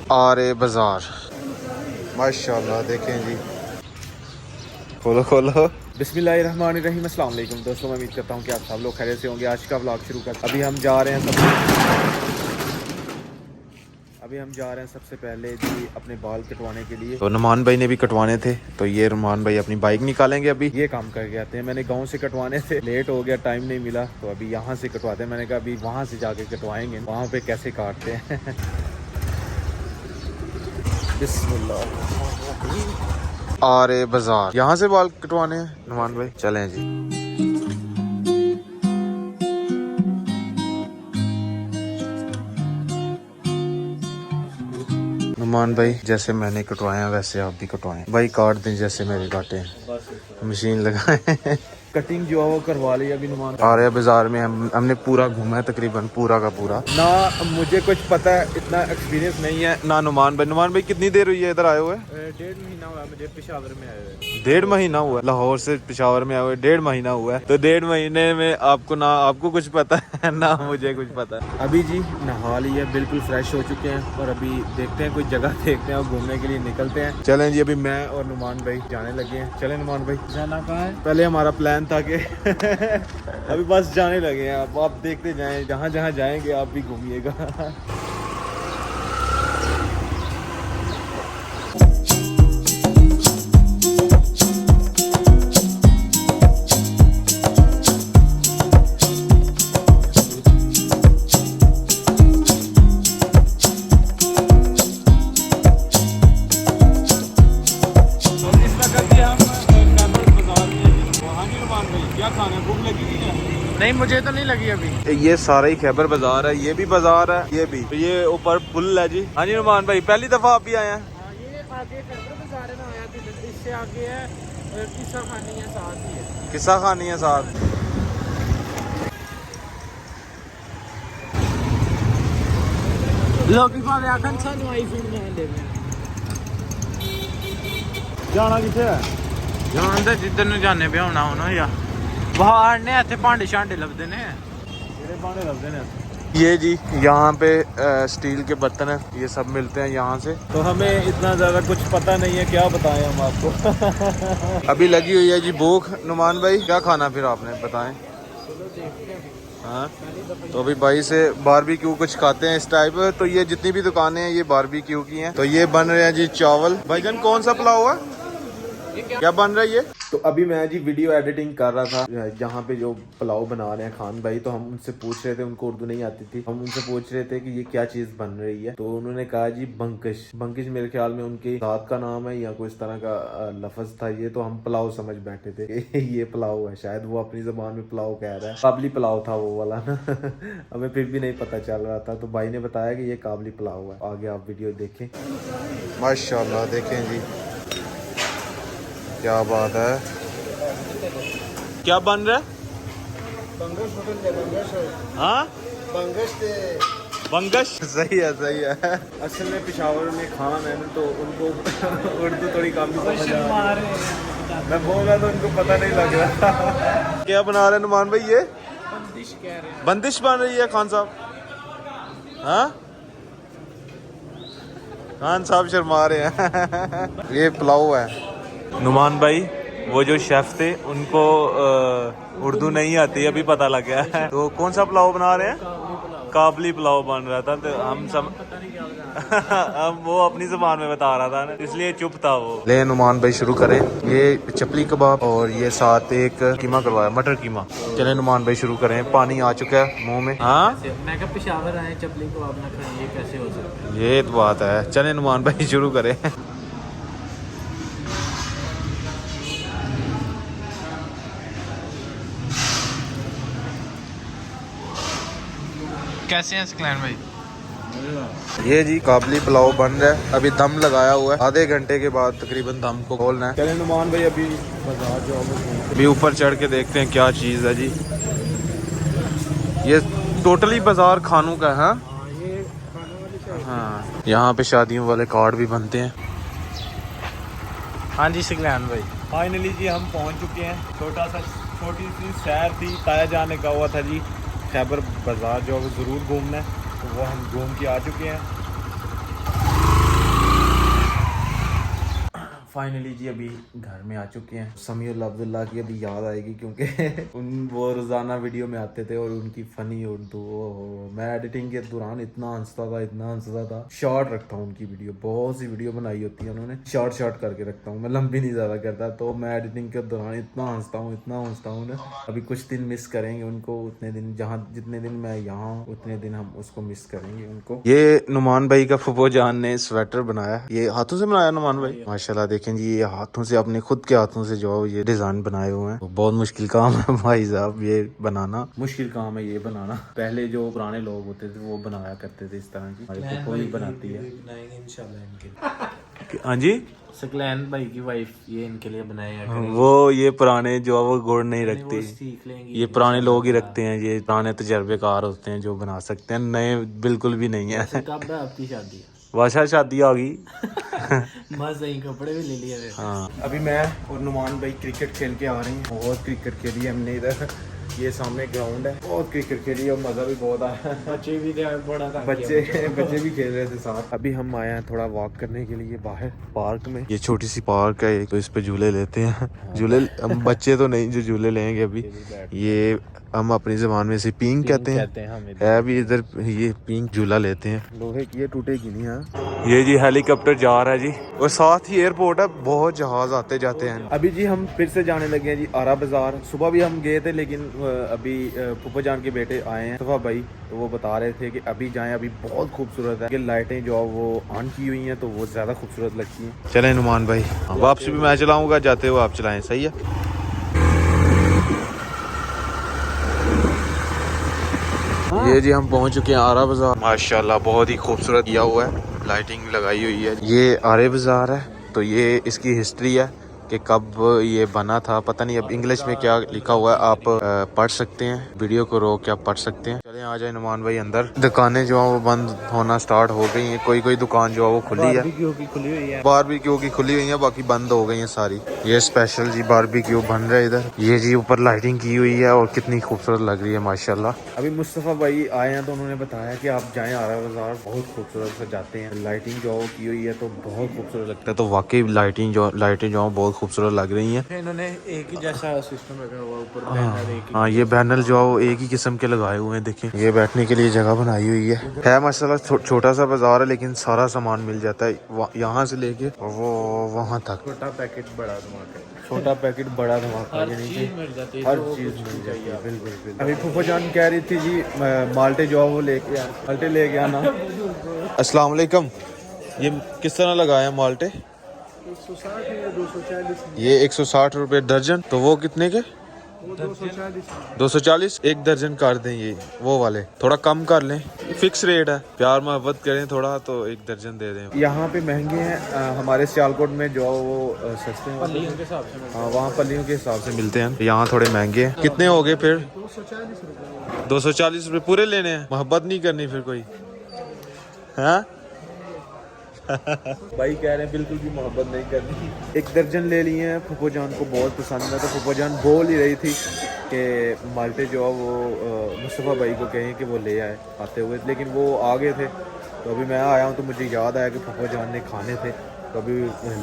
आरे बाजार माशाल्लाह देखें जी। खोलो खोलो। बिस्मिल्लाहिर्रहमानिर्रहीम। अस्सलाम वालेकुम दोस्तों, मैं उम्मीद करता हूँ कि आप सब लोग खैरियत से होंगे। आज का व्लॉग शुरू कर। अभी हम जा रहे हैं सबसे पहले जी अपने बाल कटवाने के लिए। तो नुमान भाई ने भी कटवाने थे, तो ये नुमान भाई अपनी बाइक निकालेंगे। अभी ये काम करके आते हैं। मैंने गांव से कटवाने थे, लेट हो गया, टाइम नहीं मिला, तो अभी यहाँ से कटवाते हैं। मैंने कहा अभी वहाँ से जाके कटवाएंगे, वहाँ पे कैसे काटते हैं। बिस्मिल्लाह। आरे बाजार यहाँ से बाल कटवाने हैं नुमान भाई, चलें जी। नुमान भाई जैसे मैंने कटवाया वैसे आप भी कटवाएं भाई, काट दें जैसे मेरे काटे हैं, मशीन लगाए। कटिंग जो है वो करवा ली अभी नुमान। आ रहे बाजार में हमने पूरा घूमा है, तकरीबन पूरा का पूरा। ना मुझे कुछ पता है, इतना एक्सपीरियंस नहीं है ना नुमान भाई। नुमान भाई कितनी देर हुई है इधर आए हुए? 1.5 महीना हुआ मुझे पेशावर में आए हुए। 1.5 महीना हुआ लाहौर से पेशावर में आए हुए? 1.5 महीना हुआ है। तो 1.5 महीने में आपको ना आपको कुछ पता है ना मुझे कुछ पता है। अभी जी नहा लिया, बिल्कुल फ्रेश हो चुके हैं और अभी देखते हैं कोई जगह देखते हैं और घूमने के लिए निकलते हैं। चलें जी, अभी मैं और नुमान भाई जाने लगे हैं। चलें नुमान भाई। जाना कहाँ है? पहले हमारा प्लान था कि अभी बस जाने लगे हैं। आप देखते जाएं, जहाँ जहाँ जाएंगे आप भी घूमिएगा। नहीं, मुझे तो नहीं लगी अभी। ये सारा ही खैबर बाजार है, ये भी बाजार है, ये भी। तो ये ऊपर पुल है जी। हाँ जी नुमान भाई, पहली दफा आप भी आए हैं? ये आगे खैबर बाजार में आया था, इससे आगे है किस्सा खानी है, साथ ही है। किस्सा खानी है साथ। लोग आखन सानू आईफोन ले जाना किथे है? जान दे जिधर नु जाने पे होना होना या बाहर ने इथे भांडे शांडे लभदे ने। मेरे भांडे लभदे ने। ये जी यहाँ पे स्टील के बर्तन है, ये सब मिलते हैं यहाँ से। तो हमें इतना ज़्यादा कुछ पता नहीं है, क्या बताएं हम आपको। अभी लगी हुई है जी भूख। नुमान भाई क्या खाना फिर आपने बताएं? हाँ, तो अभी भाई से बारबेक्यू कुछ खाते हैं इस टाइप। तो ये जितनी भी दुकानें हैं ये बारबेक्यू की हैं। तो ये बन रहे हैं जी चावल। भाईजान कौन सा पुलाव है, क्या बन रहा है ये? तो अभी मैं जी वीडियो एडिटिंग कर रहा था, जहाँ पे जो पुलाव बना रहे हैं खान भाई। तो हम उनसे पूछ रहे थे, उनको उर्दू नहीं आती थी, हम उनसे पूछ रहे थे कि ये क्या चीज बन रही है। तो उन्होंने कहा जी बंकश। बंकश मेरे ख्याल में उनके दाद का नाम है या कोई इस तरह का लफ्ज था ये। तो हम पुलाव समझ बैठे थे कि ये पुलाव है, शायद वो अपनी जबान में पुलाव कह रहा है। काबली पुलाव था वो वाला ना। हमें फिर भी नहीं पता चल रहा था। तो भाई ने बताया कि ये काबली पुलाव है। आगे आप वीडियो देखें। माशाल्लाह देखें जी, क्या बात है। क्या बन रहा है? हाँ बंगश। सही है सही है। असल में पेशावर में खान है ना, तो उनको उर्दू थोड़ी कम समझ आ रही है। मैं बोल रहा था उनको पता नहीं लग रहा। क्या बना रहे हैं नुमान भाई? ये बंदिश कह रहे हैं। बंदिश बन रही है खान साहब। हाँ खान साहब शर्मा रहे हैं। ये पुलाव है। नुमान भाई वो जो शेफ थे उनको उर्दू नहीं आती, अभी पता लग गया है। तो कौन सा पुलाव बना रहे हैं? काबली पुलाव बन रहा था। तो हम सब हम वो अपनी जुबान में बता रहा था ना, इसलिए चुप था वो। ले नुमान भाई शुरू करें। ये चपली कबाब और ये साथ एक कीमा करवाया, मटर कीमा। चले नुमान भाई शुरू करें, पानी आ चुका है मुंह में। हाँ मैं क्या पेशावर आए चपली को आप ना खाएं, ये कैसे हो सकता है? ये तो बात है। चले नुमान भाई शुरू करें। कैसे हैं सकलैन भाई? ये जी काबली पुलाव बन रहा है, अभी दम लगाया हुआ है। आधे घंटे के बाद तकरीबन दम को खोलना है। चले नुमान भाई अभी बाजार जो अभी ऊपर चढ़ के देखते हैं क्या चीज़ है जी। ये टोटली बाजार खानों का है। हाँ, यहाँ पे शादियों वाले कार्ड भी बनते हैं। हाँ जी सकलैन भाई, फाइनली जी हम पहुँच चुके हैं। छोटी सी सैर थी, ताया जाने का हुआ था जी खैबर बाजार जो ज़रूर घूमना है, तो वो हम घूम के आ चुके हैं। फाइनली जी अभी घर में आ चुके हैं। समीउल अब्दुल्ला की अभी याद आएगी क्योंकि वो रोजाना वीडियो में आते थे और उनकी फनी उर्दू, मैं एडिटिंग के दौरान इतना हंसता था। शॉर्ट रखता हूँ उनकी वीडियो, बहुत सी वीडियो बनाई होती है उन्होंने, शॉर्ट करके रखता हूँ मैं, लंबी नहीं ज्यादा करता। तो मैं एडिटिंग के दौरान इतना हंसता हूँ ना। अभी कुछ दिन मिस करेंगे उनको, उतने दिन जितने दिन मैं यहाँ हूँ उतने दिन हम उसको मिस करेंगे उनको। ये नुमान भाई का फुफो जान ने स्वेटर बनाया, ये हाथों से बनाया नुमान भाई, माशाल्लाह। देखें जी, ये हाथों से, अपने खुद के हाथों से जो ये डिजाइन बनाए हुए हैं। बहुत मुश्किल काम है भाई साहब, ये बनाना मुश्किल काम है, ये बनाना। पहले जो पुराने लोग होते थे वो बनाया करते थे इस तरह की, हमारी फुफो ही बनाती है इंशाल्लाह। हाँ जी, सकलैन भाई की वाइफ ये इनके लिए बनाया, वो ये पुराने जो वो गुड़ नहीं रखते, सीख लेंगे। ये पुराने लोग ही रखते हैं, ये पुराने तजर्बेकार होते हैं जो बना सकते हैं, नए बिल्कुल भी नहीं है। कब है आपकी शादी? वाशा शादी आ गई। मस्त सही कपड़े भी ले लिए। हाँ, अभी मैं और नुमान भाई क्रिकेट खेल के आ रहे हैं। बहुत क्रिकेट खेली हमने इधर, ये सामने ग्राउंड है, बहुत क्रिकेट खेली और मजा भी बहुत आया। बच्चे भी बड़ा था, बच्चे भी खेल रहे थे साथ। अभी हम आए हैं थोड़ा वॉक करने के लिए बाहर पार्क में। ये छोटी सी पार्क है, तो इस पे झूले लेते हैं। झूले हम बच्चे तो नहीं जो झूले लेंगे अभी, ये हम अपनी जबान में से पिंक कहते हैं, है भी इधर ये पिंक झूला लेते हैं। लोहे की ये टूटेगी नहीं। हाँ, ये जी हेलीकॉप्टर जा रहा है जी, और साथ ही एयरपोर्ट है, बहुत जहाज आते जाते हैं। अभी जी हम फिर से जाने लगे हैं जी आरा बाजार। सुबह भी हम गए थे, लेकिन अभी फूफा जान के बेटे आए हैं सफा भाई, तो वो बता रहे थे कि अभी जाएं, अभी बहुत खूबसूरत है कि लाइटें जो वो ऑन की हुई हैं तो वो ज्यादा खूबसूरत लगती हैं। चलें नुमान भाई, वापसी भी मैं चलाऊंगा, जाते हुए आप चलाएं, सही है। ये जी हम पहुंच चुके हैं आरा बाजार। माशाल्लाह बहुत ही खूबसूरत किया हुआ है, लाइटिंग लगाई हुई है। ये आरे बाजार है, तो ये इसकी हिस्ट्री है कि कब ये बना था, पता नहीं अब इंग्लिश में क्या लिखा हुआ है, आप पढ़ सकते हैं, वीडियो को रोक के आप पढ़ सकते हैं। चलें आ जाए नुमान भाई अंदर। दुकानें जो है वो बंद होना स्टार्ट हो गई हैं, कोई दुकान जो है वो खुली है, बारबेक्यू की खुली हुई है, बाकी बंद हो गई हैं सारी। ये स्पेशल जी बारबेक्यू बन रहा है इधर। ये जी ऊपर लाइटिंग की हुई है और कितनी खूबसूरत लग रही है माशाल्लाह। अभी मुस्तफ़ा भाई आए हैं तो उन्होंने बताया कि आप जाएं आरा बाजार, बहुत खूबसूरत से जाते हैं, लाइटिंग जो की हुई है तो बहुत खूबसूरत लगता है। तो वाकई लाइटें जो बहुत खूबसूरत लग रही हैं। इन्होंने एक ही जैसा सिस्टम रखा हुआ ऊपर बैनर, एक हाँ, ये बैनर जो है वो एक ही किस्म के लगाए हुए हैं। देखिए ये बैठने के लिए जगह बनाई हुई है माशाल्लाह। छोटा सा बाजार है लेकिन सारा सामान मिल जाता है, यहाँ से लेके वो वहाँ तक। छोटा पैकेट बड़ा धमाका, छोटा पैकेट बड़ा धमाका, हर चीज मिल जाती है, हर चीज मिल जाती है। बिल्कुल। अभी फूफा जान कह रही थी जी माल्टे जो है वो माल्टे लेके आना। अस्सलाम वालेकुम, ये किस तरह लगाए हैं माल्टे? 160 या 240। ये 160 रुपए दर्जन, तो वो कितने के? 240 एक दर्जन कर दें, ये वो वाले थोड़ा कम कर लें, फिक्स रेट है, प्यार मोहब्बत करें थोड़ा तो एक दर्जन दे दें। यहाँ पे महंगे हैं, हमारे सियालकोट में जो वो सस्ते हैं, पल्लियों के हिसाब से। हाँ, वहाँ पल्लियों के हिसाब से मिलते हैं, यहाँ थोड़े महंगे हैं। कितने हो गए फिर? 240 रुपए पूरे लेने हैं, मोहब्बत नहीं करनी फिर कोई? हाँ भाई कह रहे हैं बिल्कुल भी मोहब्बत नहीं करनी। एक दर्जन ले लिए हैं, फूफो जान को बहुत पसंद है, तो फूफो जान बोल ही रही थी कि माल्टे जो है वो मुस्तफ़ा भाई को कहें कि वो ले आए आते हुए, लेकिन वो आ गए थे। तो अभी मैं आया हूँ तो मुझे याद आया कि फूफो जान ने खाने थे, तो अभी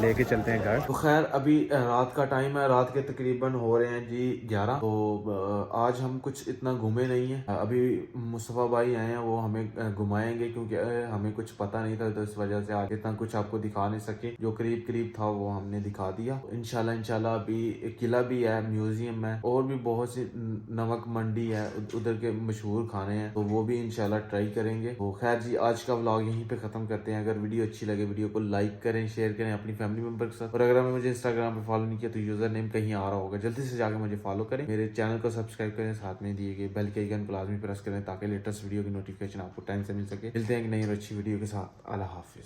लेके चलते हैं घर। तो खैर अभी रात का टाइम है, रात के तकरीबन हो रहे हैं जी 11। तो आज हम कुछ इतना घूमे नहीं है। अभी मुस्तफ़ा भाई आए हैं, वो हमें घुमाएंगे क्योंकि हमें कुछ पता नहीं था, तो इस वजह से आज इतना कुछ आपको दिखा नहीं सके। जो करीब था वो हमने दिखा दिया। इंशाल्लाह अभी किला भी है, म्यूजियम है, और भी बहुत सी नमक मंडी है, उधर के मशहूर खाने हैं, तो वो भी इंशाल्लाह ट्राई करेंगे। तो खैर जी आज का व्लॉग यहीं पे खत्म करते हैं। अगर वीडियो अच्छी लगे वीडियो को लाइक करें, शेयर करें अपनी फैमिली मेंबर के साथ, और अगर हमें मुझे इंस्टाग्राम पे फॉलो नहीं किया तो यूजर नेम कहीं आ रहा होगा, जल्दी से जाके मुझे फॉलो करें, मेरे चैनल को सब्सक्राइब करें, साथ में दिए गए बेल के आइकन को लाजमी प्रेस करें ताकि लेटेस्ट वीडियो की नोटिफिकेशन आपको टाइम से मिल सके। मिलते हैं एक नई और अच्छी वीडियो के साथ। अल्लाह हाफिज।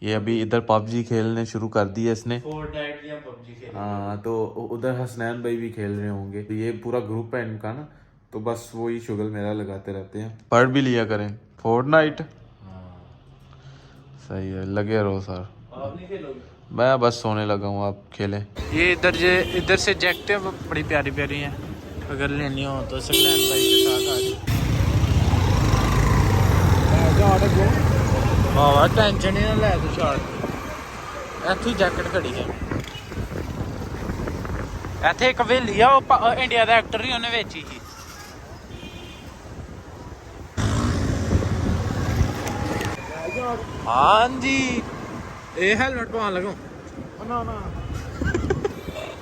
ये अभी इधर पबजी खेलने शुरू कर दी है इसने, फोर्टनाइट या पबजी खेल। हाँ, तो उधर हसनैन भाई भी खेल रहे होंगे, तो ये पूरा ग्रुप है इनका ना, तो बस वही शुगल मेला लगाते रहते हैं। पढ़ भी लिया करें फोर्टनाइट। सही है, लगे रहो सर। आप नहीं खेलोगे? मैं बस सोने लगा हूँ, आप खेलें। ये इधर से जैकेटें बड़ी प्यारी प्यारी हैं, अगर लेनी हो तो सकलैन भाई के साथ आ जाओ। टेंशन ही ना ले तू शार्ट। ਇੱਥੇ ਜੈਕਟ ਖੜੀ ਹੈ। ਇੱਥੇ ਇੱਕ ਹਵੇਲੀ ਆ, ਉਹ ਇੰਡੀਆ ਦਾ ਐਕਟਰ ਹੀ ਉਹਨੇ ਵੇਚੀ ਸੀ। ਹਾਂਜੀ ਇਹ ਹੈਲਮਟ ਪਾਉਣ ਲੱਗੋ। ਨਾ